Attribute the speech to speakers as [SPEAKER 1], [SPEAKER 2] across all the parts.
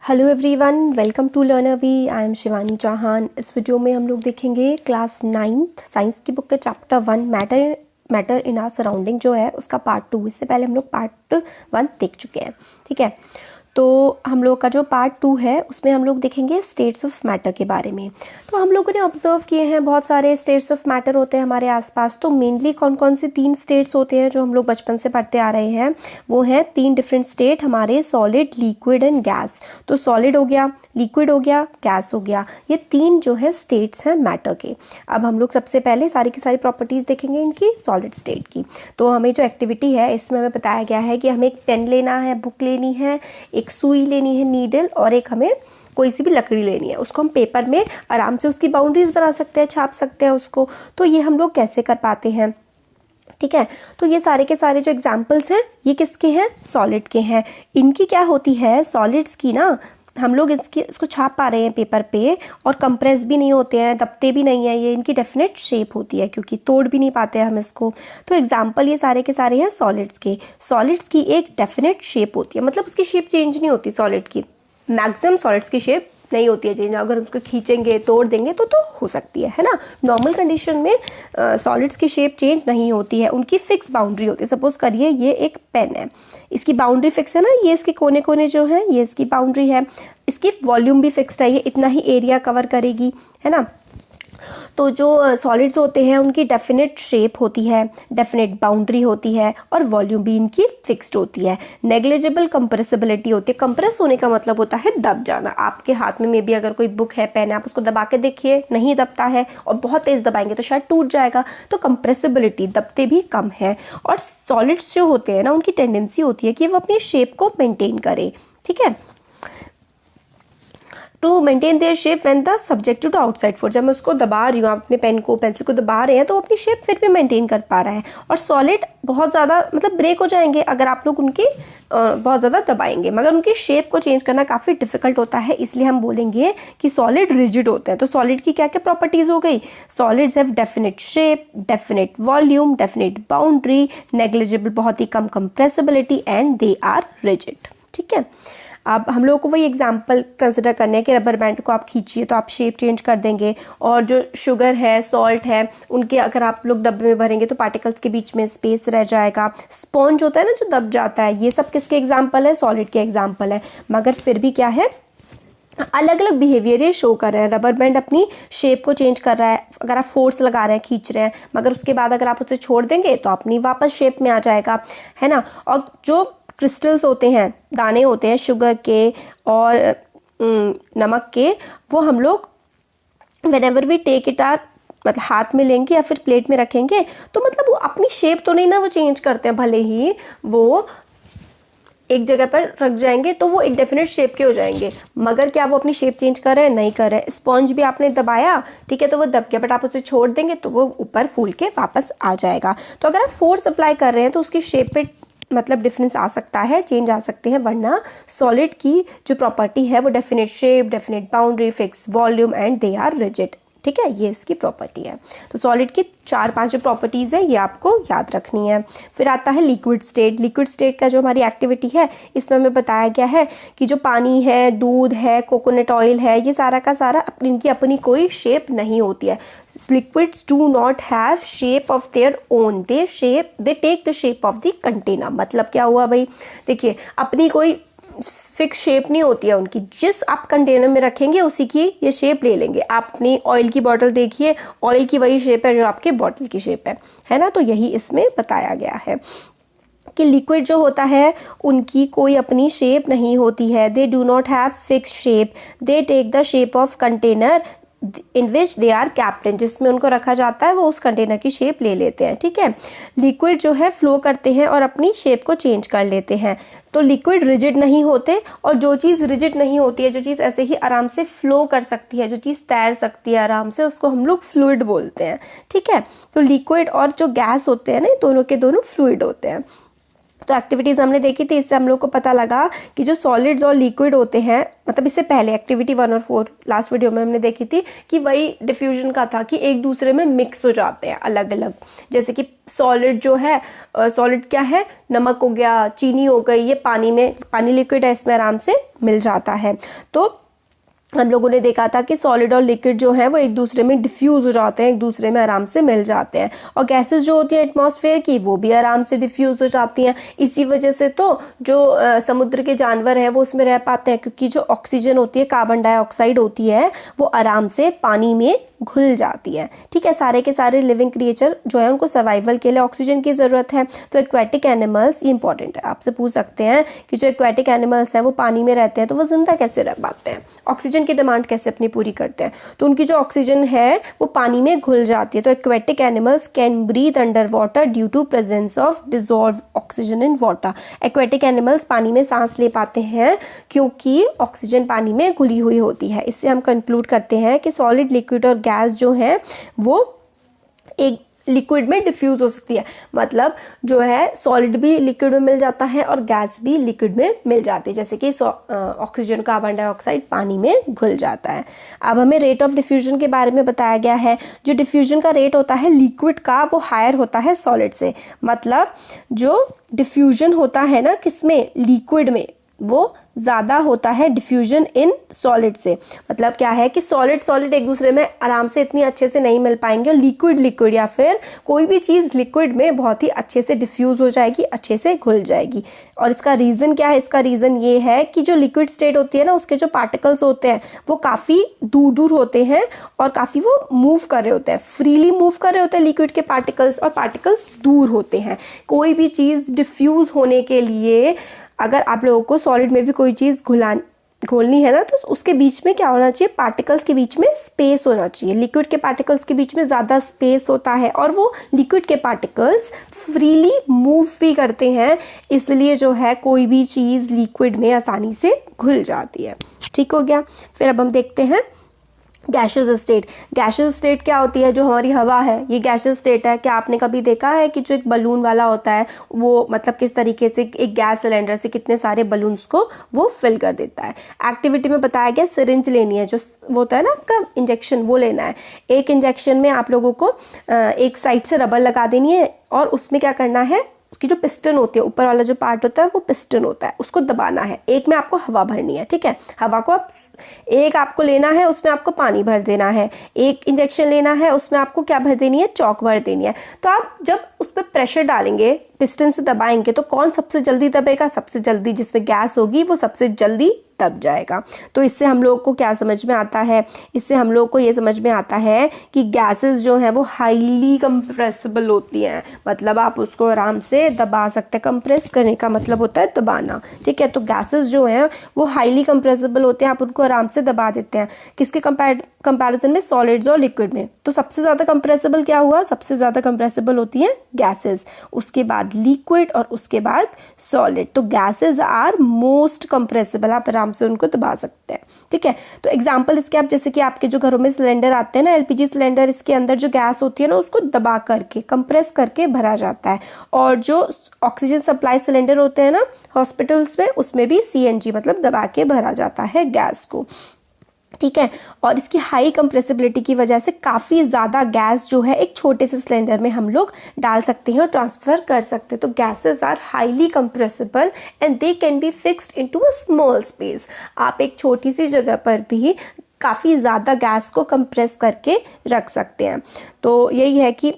[SPEAKER 1] Hello everyone, welcome to LearnerV. I am Shivani Chauhan. इस video में हम लोग देखेंगे क्लास 9th साइंस की बुक के chapter 1 matter in our surrounding जो है उसका पार्ट 2। इससे पहले हम लोग पार्ट 1 देख चुके हैं। ठीक है, तो हम लोग का जो पार्ट 2 है उसमें हम लोग देखेंगे स्टेट्स ऑफ मैटर के बारे में। तो हम लोगों ने ऑब्जर्व किए हैं बहुत सारे स्टेट्स ऑफ मैटर होते हैं हमारे आसपास। तो मेनली कौन कौन से 3 स्टेट्स होते हैं जो हम लोग बचपन से पढ़ते आ रहे हैं, वो हैं 3 डिफरेंट स्टेट हमारे, सॉलिड, लिक्विड एंड गैस। तो सॉलिड हो गया, लिक्विड हो गया, गैस हो गया, ये 3 जो है स्टेट्स हैं मैटर के। अब हम लोग सबसे पहले सारी की सारी प्रॉपर्टीज़ देखेंगे इनकी सॉलिड स्टेट की। तो हमें जो एक्टिविटी है इसमें हमें बताया गया है कि हमें एक पेन लेना है, बुक लेनी है, एक सुई लेनी है नीडल, और एक हमें कोई सी भी लकड़ी लेनी है। उसको हम पेपर में आराम से उसकी बाउंड्रीज बना सकते हैं, छाप सकते हैं उसको। तो ये हम लोग कैसे कर पाते हैं? ठीक है, तो ये सारे के सारे जो एग्जाम्पल्स हैं ये किसके हैं? सॉलिड के हैं। इनकी क्या होती है सॉलिड्स की ना, हम लोग इसको छाप पा रहे हैं पेपर पे, और कंप्रेस भी नहीं होते हैं, दबते भी नहीं है, ये इनकी डेफिनेट शेप होती है क्योंकि तोड़ भी नहीं पाते हैं हम इसको। तो एग्जाम्पल ये सारे के सारे हैं सॉलिड्स के। सॉलिड्स की एक डेफिनेट शेप होती है, मतलब उसकी शेप चेंज नहीं होती। सॉलिड की मैक्सिमम सॉलिड्स की शेप नहीं होती है चेंज। अगर उसको खींचेंगे, तोड़ देंगे तो हो सकती है ना। नॉर्मल कंडीशन में सॉलिड्स की शेप चेंज नहीं होती है, उनकी फिक्स बाउंड्री होती है। सपोज करिए ये एक पेन है, इसकी बाउंड्री फिक्स है ना, ये इसके कोने कोने जो है ये इसकी बाउंड्री है, इसकी वॉल्यूम भी फिक्स्ड है, ये इतना ही एरिया कवर करेगी, है ना। तो जो सॉलिड्स होते हैं उनकी डेफिनेट शेप होती है, डेफिनेट बाउंड्री होती है, और वॉल्यूम भी इनकी फिक्स्ड होती है। नेग्लिजिबल कंप्रेसिबिलिटी होती है। कंप्रेस होने का मतलब होता है दब जाना। आपके हाथ में मे बी अगर कोई बुक है, पेन है, आप उसको दबा के देखिए, नहीं दबता है, और बहुत तेज दबाएंगे तो शायद टूट जाएगा। तो कंप्रेसिबिलिटी, दबते भी कम है। और सॉलिड्स जो होते हैं ना, उनकी टेंडेंसी होती है कि वो अपनी शेप को मेंटेन करें। ठीक है, to maintain their shape when the subjected to outside force. जब मैं उसको दबा रही हूँ, अपने पेन को, पेंसिल को दबा रहे हैं, तो अपनी शेप फिर भी मेंटेन कर पा रहा है। और सॉलिड बहुत ज़्यादा मतलब ब्रेक हो जाएंगे अगर आप लोग उनकी बहुत ज़्यादा दबाएंगे, मगर उनकी शेप को चेंज करना काफ़ी डिफिकल्ट होता है। इसलिए हम बोलेंगे कि सॉलिड रिजिड होते हैं। तो सॉलिड की क्या क्या प्रॉपर्टीज़ हो गई? Solids have definite shape, definite volume, definite boundary, negligible बहुत ही कम compressibility, and they are rigid. ठीक है, अब हम लोगों को वही एग्जाम्पल कंसिडर करने हैं कि रबर बैंड को आप खींचिए तो आप शेप चेंज कर देंगे, और जो शुगर है, सॉल्ट है, उनके अगर आप लोग डब्बे में भरेंगे तो पार्टिकल्स के बीच में स्पेस रह जाएगा। स्पॉन्ज होता है ना जो दब जाता है, ये सब किसके एग्जाम्पल है? सॉलिड के एग्जाम्पल है। मगर फिर भी क्या है, अलग अलग बिहेवियर ये शो कर रहे हैं। रबर बैंड अपनी शेप को चेंज कर रहा है, अगर आप फोर्स लगा रहे हैं, खींच रहे हैं, मगर उसके बाद अगर आप उसे छोड़ देंगे तो अपनी वापस शेप में आ जाएगा, है ना। और जो क्रिस्टल्स होते हैं, दाने होते हैं शुगर के और नमक के, वो हम लोग whenever we take it are, मतलब हाथ में लेंगे या फिर प्लेट में रखेंगे, तो मतलब वो अपनी शेप तो नहीं ना वो चेंज करते हैं, भले ही वो एक जगह पर रख जाएंगे तो वो एक डेफिनेट शेप के हो जाएंगे, मगर क्या वो अपनी शेप चेंज कर रहे हैं? नहीं कर रहे हैं। स्पॉन्ज भी आपने दबाया, ठीक है, तो वो दब गया, बट आप उसे छोड़ देंगे तो वो ऊपर फूल के वापस आ जाएगा। तो अगर आप फोर्स अप्लाई कर रहे हैं तो उसकी शेप पे मतलब डिफरेंस आ सकता है, चेंज आ सकते हैं, वरना सॉलिड की जो प्रॉपर्टी है वो definite shape, definite boundary, fix volume, and they are rigid. ठीक है, ये इसकी प्रॉपर्टी है। तो सॉलिड की 4-5 जो प्रॉपर्टीज़ है ये आपको याद रखनी है। फिर आता है लिक्विड स्टेट। लिक्विड स्टेट का जो हमारी एक्टिविटी है इसमें हमें बताया गया है कि जो पानी है, दूध है, कोकोनट ऑयल है, ये सारा का सारा इनकी अपनी कोई शेप नहीं होती है। Liquids do not have shape of their own, they take the shape of the container. मतलब क्या हुआ भाई, देखिए अपनी कोई फिक्स शेप नहीं होती है उनकी, जिस आप कंटेनर में रखेंगे उसी की ये शेप ले लेंगे। आप अपनी ऑयल की बॉटल देखिए, ऑयल की वही शेप है जो आपके बॉटल की शेप है ना। तो यही इसमें बताया गया है कि लिक्विड जो होता है उनकी कोई अपनी शेप नहीं होती है। They do not have fix shape, they take the shape of container in which they are kept in, जिसमें उनको रखा जाता है वो उस कंटेनर की शेप ले लेते हैं। ठीक है, लिक्विड जो है फ्लो करते हैं और अपनी शेप को चेंज कर लेते हैं। तो लिक्विड रिजिड नहीं होते, और जो चीज़ रिजिड नहीं होती है, जो चीज़ ऐसे ही आराम से फ्लो कर सकती है, जो चीज़ तैर सकती है आराम से, उसको हम लोग फ्लूइड बोलते हैं। ठीक है, तो लिक्विड और जो गैस होते हैं ना, दोनों के दोनों फ्लूइड होते हैं। तो एक्टिविटीज़ हमने देखी थी, इससे हम लोग को पता लगा कि जो सॉलिड्स और लिक्विड होते हैं, मतलब इससे पहले एक्टिविटी 1 और 4 लास्ट वीडियो में हमने देखी थी कि वही डिफ्यूजन का था कि एक दूसरे में मिक्स हो जाते हैं अलग अलग। जैसे कि सॉलिड जो है, सॉलिड क्या है, नमक हो गया, चीनी हो गई, ये पानी लिक्विड है, इसमें आराम से मिल जाता है। तो हम लोगों ने देखा था कि सॉलिड और लिक्विड जो है वो एक दूसरे में डिफ्यूज़ हो जाते हैं, एक दूसरे में आराम से मिल जाते हैं। और गैसेस जो होती हैं एटमॉस्फेयर की, वो भी आराम से डिफ्यूज़ हो जाती हैं। इसी वजह से तो जो समुद्र के जानवर हैं वो उसमें रह पाते हैं, क्योंकि जो ऑक्सीजन होती है, कार्बन डाइऑक्साइड होती है, वो आराम से पानी में घुल जाती है। ठीक है, सारे के सारे लिविंग क्रिएचर जो है उनको सर्वाइवल के लिए ऑक्सीजन की ज़रूरत है। तो एक्वेटिक एनिमल्स, ये इंपॉर्टेंट है, आपसे पूछ सकते हैं कि जो एक्वेटिक एनिमल्स हैं वो पानी में रहते हैं तो वो जिंदा कैसे रह पाते हैं, ऑक्सीजन की डिमांड कैसे अपनी पूरी करते हैं। तो उनकी जो ऑक्सीजन है वो पानी में घुल जाती है। तो aquatic animals can breathe under water due to presence of dissolve oxygen in water. Aquatic animals पानी में सांस ले पाते हैं क्योंकि ऑक्सीजन पानी में घुली हुई होती है। इससे हम कंक्लूड करते हैं कि सॉलिड, लिक्विड और गैस जो है वो एक लिक्विड में डिफ्यूज हो सकती है। मतलब जो है सॉलिड भी लिक्विड में मिल जाता है और गैस भी लिक्विड में मिल जाती है, जैसे कि ऑक्सीजन, कार्बन डाइऑक्साइड पानी में घुल जाता है। अब हमें रेट ऑफ डिफ्यूजन के बारे में बताया गया है। जो डिफ्यूजन का रेट होता है लिक्विड का, वो हायर होता है सॉलिड से। मतलब जो डिफ्यूजन होता है ना किसमें, लिक्विड में, वो ज़्यादा होता है डिफ्यूजन इन सॉलिड से। मतलब क्या है कि सॉलिड एक दूसरे में आराम से इतनी अच्छे से नहीं मिल पाएंगे, लिक्विड या फिर कोई भी चीज़ लिक्विड में बहुत ही अच्छे से डिफ्यूज़ हो जाएगी, अच्छे से घुल जाएगी। और इसका रीज़न क्या है, इसका रीज़न ये है कि जो लिक्विड स्टेट होती है ना, उसके जो पार्टिकल्स होते हैं वो काफ़ी दूर दूर होते हैं और काफ़ी वो मूव कर रहे होते हैं, फ्रीली मूव कर रहे होते हैं लिक्विड के पार्टिकल्स, और पार्टिकल्स दूर होते हैं। कोई भी चीज़ डिफ्यूज़ होने के लिए अगर आप लोगों को सॉलिड में भी कोई चीज़ घोलनी है ना, तो उसके बीच में क्या होना चाहिए, पार्टिकल्स के बीच में स्पेस होना चाहिए। लिक्विड के पार्टिकल्स के बीच में ज़्यादा स्पेस होता है और वो लिक्विड के पार्टिकल्स फ्रीली मूव भी करते हैं, इसलिए जो है कोई भी चीज़ लिक्विड में आसानी से घुल जाती है। ठीक हो गया। फिर अब हम देखते हैं गैशियस स्टेट। गैशियस स्टेट क्या होती है, जो हमारी हवा है ये गैशियस स्टेट है। क्या आपने कभी देखा है कि जो एक बलून वाला होता है वो मतलब किस तरीके से एक गैस सिलेंडर से कितने सारे बलून्स को वो फिल कर देता है। एक्टिविटी में बताया गया सिरिंज लेनी है, जो वो होता है ना आपका इंजेक्शन, वो लेना है। एक इंजेक्शन में आप लोगों को एक साइड से रबर लगा देनी है और उसमें क्या करना है, उसकी जो पिस्टन होती है, ऊपर वाला जो पार्ट होता है वो पिस्टन होता है, उसको दबाना है। एक में आपको हवा भरनी है, ठीक है, हवा को एक आपको लेना है, उसमें आपको पानी भर देना है। एक इंजेक्शन लेना है, उसमें आपको क्या भर देनी है, चौक भर देनी है। तो आप जब उस पर प्रेशर डालेंगे, पिस्टन से दबाएंगे, तो कौन सबसे जल्दी दबेगा, सबसे जल्दी जिसमें गैस होगी वो सबसे जल्दी दब जाएगा। तो इससे हम लोग को क्या समझ में आता है, इससे हम लोग को ये समझ में आता है कि गैसेस जो है वो हाईली कंप्रेसिबल होती हैं। मतलब आप उसको आराम से दबा सकते हैं। कंप्रेस करने का मतलब होता है दबाना, ठीक है। तो गैसेस जो हैं वो हाईली कंप्रेसिबल होते हैं, आप उनको आराम से दबा देते हैं। किसके कंपैरिजन में, सॉलिड्स और लिक्विड में। तो सबसे ज़्यादा कंप्रेसिबल क्या हुआ, सबसे ज़्यादा कंप्रेसिबल होती हैं गैसेस, उसके बाद लिक्विड और उसके बाद सॉलिड। तो गैसेस आर मोस्ट कंप्रेसिबल, आप आराम से उनको दबा सकते हैं, ठीक है। तो एग्जांपल इसके आप, जैसे कि आपके जो घरों में सिलेंडर आते हैं ना, एलपीजी सिलेंडर, इसके अंदर जो गैस होती है ना उसको दबा करके, कंप्रेस करके भरा जाता है। और जो ऑक्सीजन सप्लाई सिलेंडर होते हैं ना हॉस्पिटल्स में, उसमें भी सीएनजी मतलब दबा के भरा जाता है गैस को, ठीक है। और इसकी हाई कंप्रेसिबिलिटी की वजह से काफ़ी ज़्यादा गैस जो है एक छोटे से सिलेंडर में हम लोग डाल सकते हैं और ट्रांसफ़र कर सकते हैं। तो gases are highly compressible and they can be fixed into a small space. आप एक छोटी सी जगह पर भी काफ़ी ज़्यादा गैस को कंप्रेस करके रख सकते हैं। तो यही है कि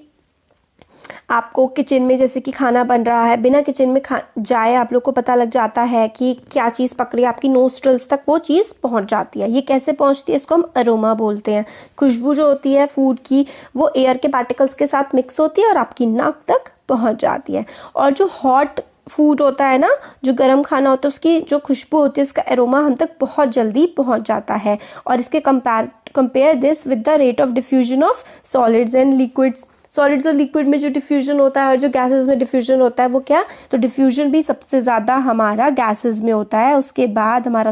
[SPEAKER 1] आपको किचन में जैसे कि खाना बन रहा है, बिना किचन में जाए आप लोग को पता लग जाता है कि क्या चीज़ पक रही है, आपकी नोस्ट्रल्स तक वो चीज़ पहुंच जाती है। ये कैसे पहुंचती है, इसको हम अरोमा बोलते हैं। खुशबू जो होती है फूड की वो एयर के पार्टिकल्स के साथ मिक्स होती है और आपकी नाक तक पहुंच जाती है। और जो हॉट फूड होता है ना, जो गर्म खाना होता है, उसकी जो खुशबू होती है, उसका एरोमा हम तक बहुत जल्दी पहुंच जाता है। और इसके compare this with the rate of diffusion of solids and liquids. Solids और लिक्विड में जो डिफ्यूजन होता है और जो गैसेस में डिफ्यूजन होता है वो क्या, तो डिफ्यूजन भी सबसे ज़्यादा हमारा गैसेस में होता है, उसके बाद हमारा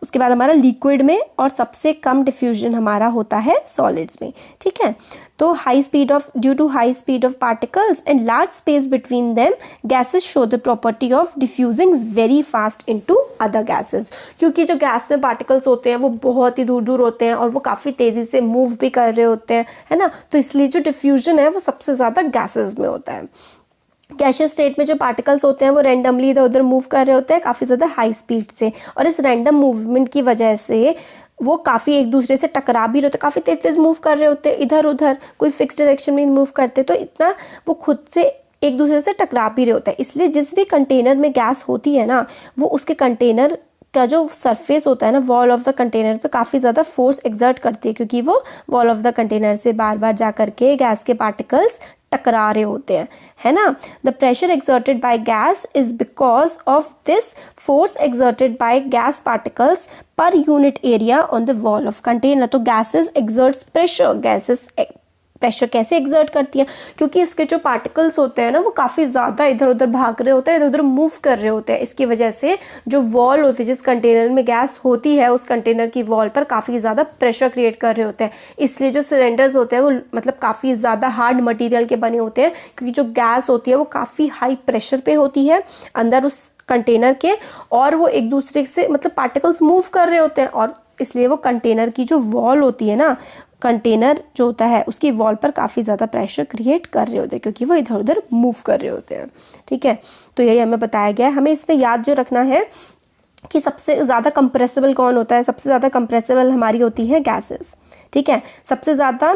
[SPEAKER 1] उसके बाद हमारा लिक्विड में, और सबसे कम डिफ्यूजन हमारा होता है सॉलिड्स में, ठीक है। तो due to high speed of particles and large space between them, gases show the property of diffusing very fast into other gases. क्योंकि जो गैस में पार्टिकल्स होते हैं वो बहुत ही दूर दूर होते हैं और वो काफ़ी तेज़ी से मूव भी कर रहे होते हैं, है ना, तो इसलिए जो डिफ्यूजन है वो सबसे ज़्यादा गैसेस में होता है। गैसियस स्टेट में जो पार्टिकल्स होते हैं वो रैंडमली इधर उधर मूव कर रहे होते हैं काफ़ी ज़्यादा हाई स्पीड से, और इस रैंडम मूवमेंट की वजह से वो काफ़ी एक दूसरे से टकरा भी रहे होते हैं, काफ़ी तेज तेज मूव कर रहे होते हैं इधर उधर, कोई फिक्स डायरेक्शन में मूव करते, तो इतना वो खुद से एक दूसरे से टकरा भी रहे होते हैं। इसलिए जिस भी कंटेनर में गैस होती है ना, वो उसके कंटेनर का जो सरफेस होता है ना, वॉल ऑफ द कंटेनर पे काफ़ी ज़्यादा फोर्स एक्सर्ट करती है, क्योंकि वो वॉल ऑफ द कंटेनर से बार बार जा करके गैस के पार्टिकल्स टकरा रहे होते हैं, है ना। The pressure exerted by gas is because of this force exerted by gas particles per unit area on the wall of container. तो gases exerts pressure, gases pressure कैसे एक्सर्ट करती है, क्योंकि इसके जो पार्टिकल्स होते हैं ना वो काफ़ी ज़्यादा इधर उधर भाग रहे होते हैं, इधर उधर मूव कर रहे होते हैं। इसकी वजह से जो वॉल होती है, जिस कंटेनर में गैस होती है, उस कंटेनर की वॉल पर काफ़ी ज़्यादा प्रेशर क्रिएट कर रहे होते हैं। इसलिए जो सिलेंडर्स होते हैं वो मतलब काफ़ी ज़्यादा हार्ड मटीरियल के बने होते हैं, क्योंकि जो गैस होती है वो काफ़ी हाई प्रेशर पे होती है अंदर उस कंटेनर के, और वो एक दूसरे से मतलब पार्टिकल्स मूव कर रहे होते हैं, और इसलिए वो कंटेनर की जो वॉल होती है ना, कंटेनर जो होता है उसकी वॉल पर काफ़ी ज़्यादा प्रेशर क्रिएट कर रहे होते हैं, क्योंकि वो इधर उधर मूव कर रहे होते हैं, ठीक है। तो यही हमें बताया गया है। हमें इसमें याद जो रखना है कि सबसे ज़्यादा कंप्रेसिबल कौन होता है, सबसे ज़्यादा कंप्रेसिबल हमारी होती है गैसेस, ठीक है। सबसे ज़्यादा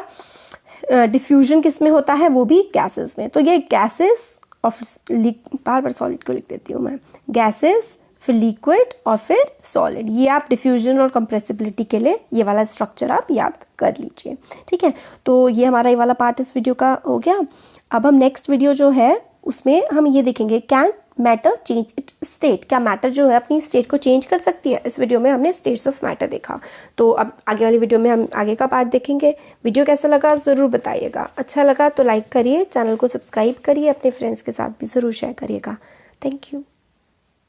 [SPEAKER 1] डिफ्यूजन किस में होता है, वो भी गैसेस में। तो ये गैसेस और बार बार सॉलिड को लिख देती हूँ मैं, गैसेस, फिर लिक्विड और फिर सॉलिड। ये आप डिफ्यूजन और कंप्रेसिबिलिटी के लिए ये वाला स्ट्रक्चर आप याद कर लीजिए, ठीक है। तो ये हमारा ये वाला पार्ट इस वीडियो का हो गया। अब हम नेक्स्ट वीडियो जो है उसमें हम ये देखेंगे, can matter change it state, क्या मैटर जो है अपनी स्टेट को चेंज कर सकती है। इस वीडियो में हमने स्टेट्स ऑफ मैटर देखा, तो अब आगे वाली वीडियो में हम आगे का पार्ट देखेंगे। वीडियो कैसा लगा ज़रूर बताइएगा, अच्छा लगा तो लाइक करिए, चैनल को सब्सक्राइब करिए, अपने फ्रेंड्स के साथ भी ज़रूर शेयर करिएगा। Thank you.